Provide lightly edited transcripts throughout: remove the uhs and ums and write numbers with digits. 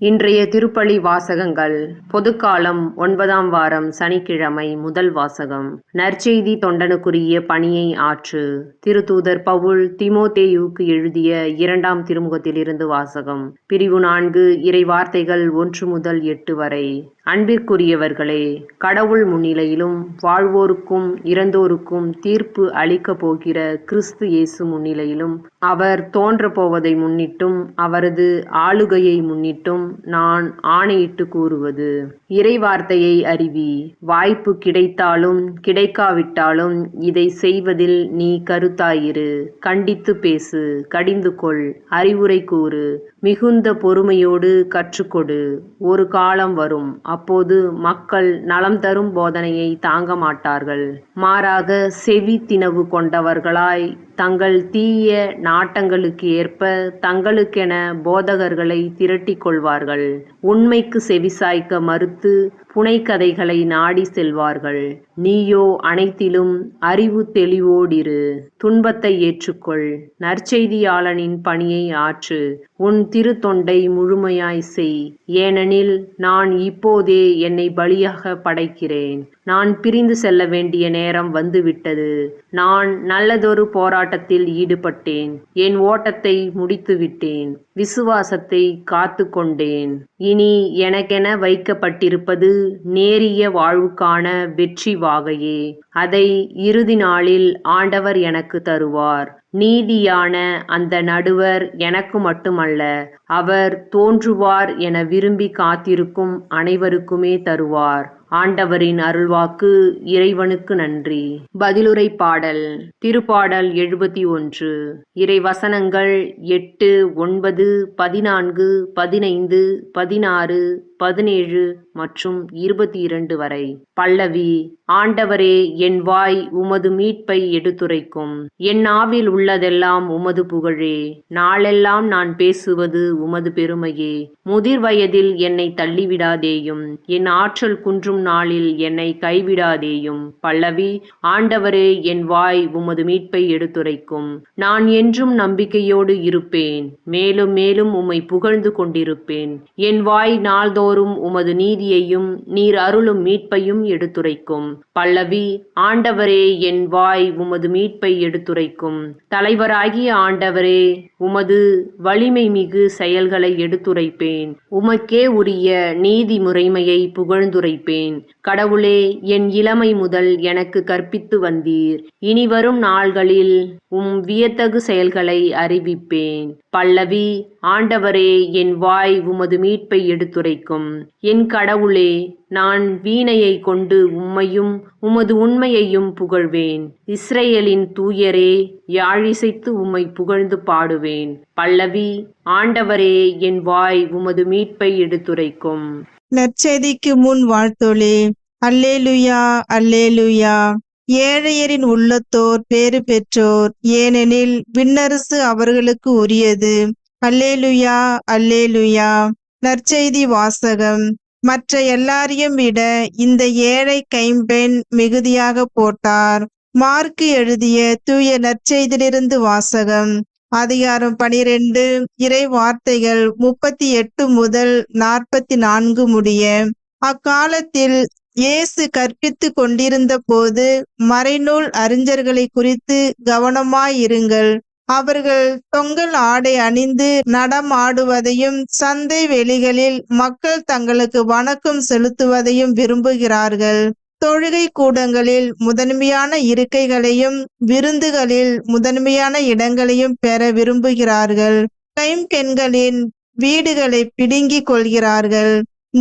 இன்றைய திருப்பலி வாசகங்கள். பொதுக்காலம் 9ஆம் வாரம் சனிக்கிழமை. முதல் வாசகம். நற்செய்தி தொண்டனுக்குரிய பணியை ஆற்று. திருத்தூதர் பவுல் தீமோத்தேயுவுக்கு எழுதிய 2ஆம் திருமுகத்திலிருந்து வாசகம். பிரிவு 4, இறை வார்த்தைகள் 1 முதல் 8 வரை. அன்பிற்குரியவர்களே, கடவுள் முன்னிலையிலும் வாழ்வோருக்கும் இறந்தோருக்கும் தீர்ப்பு அளிக்கப் போகிற கிறிஸ்து இயேசு முன்னிலையிலும் அவர் தோன்றப் போவதை முன்னிட்டும் அவரது ஆளுகையை முன்னிட்டும் நான் ஆணையிட்டு கூறுவது: இறைவார்த்தையை அறிவி. வாய்ப்பு கிடைத்தாலும் கிடைக்காவிட்டாலும் இதை செய்வதில் நீ கருத்தாயிரு. கண்டித்து பேசு, கடிந்து கொள், அறிவுரை கூறு, மிகுந்த பொறுமையோடு கற்றுக்கொடு. ஒரு காலம் வரும், அப்போது மக்கள் நலம் தரும் போதனையை தாங்க மாட்டார்கள். மாறாக செவி தினவு கொண்டவர்களாய் தங்கள் தீய நாட்டங்களுக்கு ஏற்ப தங்களுக்கென போதகர்களை திரட்டிக் கொள்வார்கள். உண்மைக்கு செவிசாய்க்க மறுத்து புனைகதைகளை நாடி செல்வார்கள். நீயோ அனைத்திலும் அறிவு தெளிவோடிரு. துன்பத்தை ஏற்றுக்கொள். நற்செய்தியாளனின் பணியை ஆற்று. உன் திருத்தொண்டை முழுமையாய் செய். ஏனெனில் நான் இப்போதே என்னை பலியாக படைக்கிறேன். நான் பிரிந்து செல்ல வேண்டிய நேரம் வந்துவிட்டது. நான் நல்லதொரு போராட்டத்தில் ஈடுபட்டேன். என் ஓட்டத்தை முடித்துவிட்டேன். விசுவாசத்தை காத்து கொண்டேன். இனி எனக்கென வைக்கப்பட்டிருப்பது நேரிய வாழ்வுக்கான வெற்றி வாகையே. அதை இறுதி நாளில் ஆண்டவர் எனக்கு தருவார். நீதியான அந்த நடுவர் எனக்கு மட்டுமல்ல, அவர் தோன்றுவார் என விரும்பி காத்திருக்கும் அனைவருக்குமே தருவார். ஆண்டவரின் அருள்வாக்கு. இறைவனுக்கு நன்றி. பதிலுரை பாடல். திருப்பாடல் 71. இறை வசனங்கள் 8, 9, 14, 15, 16, 17 மற்றும் 22 வரை. பல்லவி. ஆண்டவரே, என் வாய் உமது மீட்பை எடுத்துரைக்கும். என் நாவில் உள்ளதெல்லாம் உமது புகழே. நாளெல்லாம் நான் பேசுவது உமது பெருமையே. முதிர் வயதில் என்னை தள்ளிவிடாதேயும். என் ஆற்றல் குன்றும் நாளில் என்னை கைவிடாதேயும். பல்லவி. ஆண்டவரே, என் வாய் உமது மீட்பை எடுத்துரைக்கும். நான் என்றும் நம்பிக்கையோடு இருப்பேன். மேலும் மேலும் உம்மை புகழ்ந்து கொண்டிருப்பேன். என் வாய் நாள்தோறும் உமது நீதியையும் நீர் அருளும் மீட்பையும் எடுத்துரைக்கும். பல்லவி. ஆண்டவரே, என் வாய் உமது மீட்பை எடுத்துரைக்கும். தலைவராகிய ஆண்டவரே, உமது வலிமை மிகு செயல்களை எடுத்துரைப்பேன். உமக்கே உரிய நீதி முறைமையை புகழ்ந்துரைப்பேன். கடவுளே, என் இளமை முதல் எனக்கு கற்பித்து வந்தீர். இனிவரும் நாள்களில் வியத்தகு செயல்களை அறிவிப்பேன். பல்லவி. ஆண்டவரே, என் வாய் உமது மீட்பை எடுத்துரைக்கும். என் கடவுளே, நான் வீணையை கொண்டு உம்மையும் உமது உண்மையையும் புகழ்வேன். இஸ்ரேலின் தூயரே, யாழிசைத்து உம்மை புகழ்ந்து பாடுவேன். பல்லவி. ஆண்டவரே, என் வாய் உமது மீட்பை எடுத்துரைக்கும். நற்செய்திக்கு முன் வாழ்த்தொளி. அல்லேலுயா, அல்லேலுயா. ஏழையரின் உள்ளத்தோர் பேறு பெற்றோர், ஏனெனில் விண்ணரசு அவர்களுக்கு உரியது. அல்லேலுயா, அல்லேலுயா. நற்செய்தி வாசகம். மற்ற எல்லாரையும் விட இந்த ஏழை கைம்பெண் மிகுதியாக போட்டார். மார்க்கு எழுதிய தூய நற்செய்தியிலிருந்து வாசகம். அதிகாரம் 12, இறை வார்த்தைகள் 38 முதல் 44 முடிய. அக்காலத்தில் இயேசு கற்பித்து கொண்டிருந்த போது மறைநூல் அறிஞர்களை குறித்து கவனமாயிருங்கள். அவர்கள் தொங்கல் ஆடை அணிந்து நடமாடுவதையும் சந்தை வெளிகளில் மக்கள் தங்களுக்கு வணக்கம் செலுத்துவதையும் விரும்புகிறார்கள். தொழுகை கூடங்களில் முதன்மையான இருக்கைகளையும் விருந்துகளில் முதன்மையான இடங்களையும் பெற விரும்புகிறார்கள். கைம்பெண்களின் வீடுகளை பிடுங்கிக் கொள்கிறார்கள்.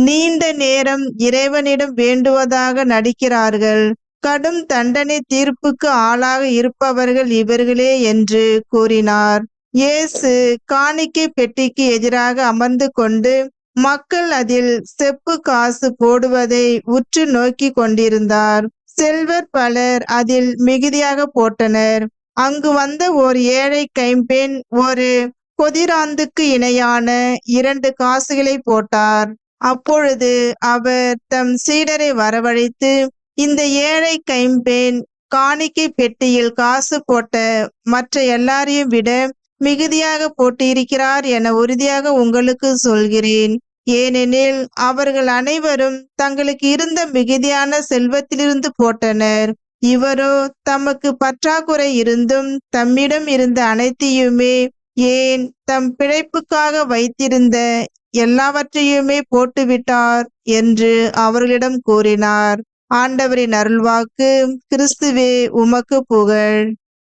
நீண்ட நேரம் இறைவனிடம் வேண்டுவதாக நடிக்கிறார்கள். கடும் தண்டனை தீர்ப்புக்கு ஆளாக இருப்பவர்கள் இவர்களே என்று கூறினார். இயேசு காணிக்கை பெட்டிக்கு எதிராக அமர்ந்து கொண்டு மக்கள் அதில் செப்பு காசு போடுவதை உற்று நோக்கி கொண்டிருந்தார். செல்வர் பலர் அதில் மிகுதியாக போட்டனர். அங்கு வந்த ஓர் ஏழை கைம்பெண் ஒரு கொதிராந்துக்கு இணையான 2 காசுகளை போட்டார். அப்பொழுது அவர் தம் சீடரை வரவழைத்து, இந்த ஏழை கைம்பெண் காணிக்கை பெட்டியில் காசு போட்ட மற்ற எல்லாரையும் விட மிகுதியாக போட்டிருக்கிறார் என உறுதியாக உங்களுக்கு சொல்கிறேன். ஏனெனில் அவர்கள் அனைவரும் தங்களுக்கு இருந்த மிகுதியான செல்வத்திலிருந்து போட்டனர். இவரோ தமக்கு பற்றாக்குறை இருந்தும் தம்மிடம் இருந்த அனைத்தையுமே, ஏன் தம் பிழைப்புக்காக வைத்திருந்த எல்லாவற்றையுமே போட்டுவிட்டார் என்று அவர்களிடம் கூறினார். ஆண்டவரின் அருள்வாக்கு. கிறிஸ்துவே உமக்கு புகழ்.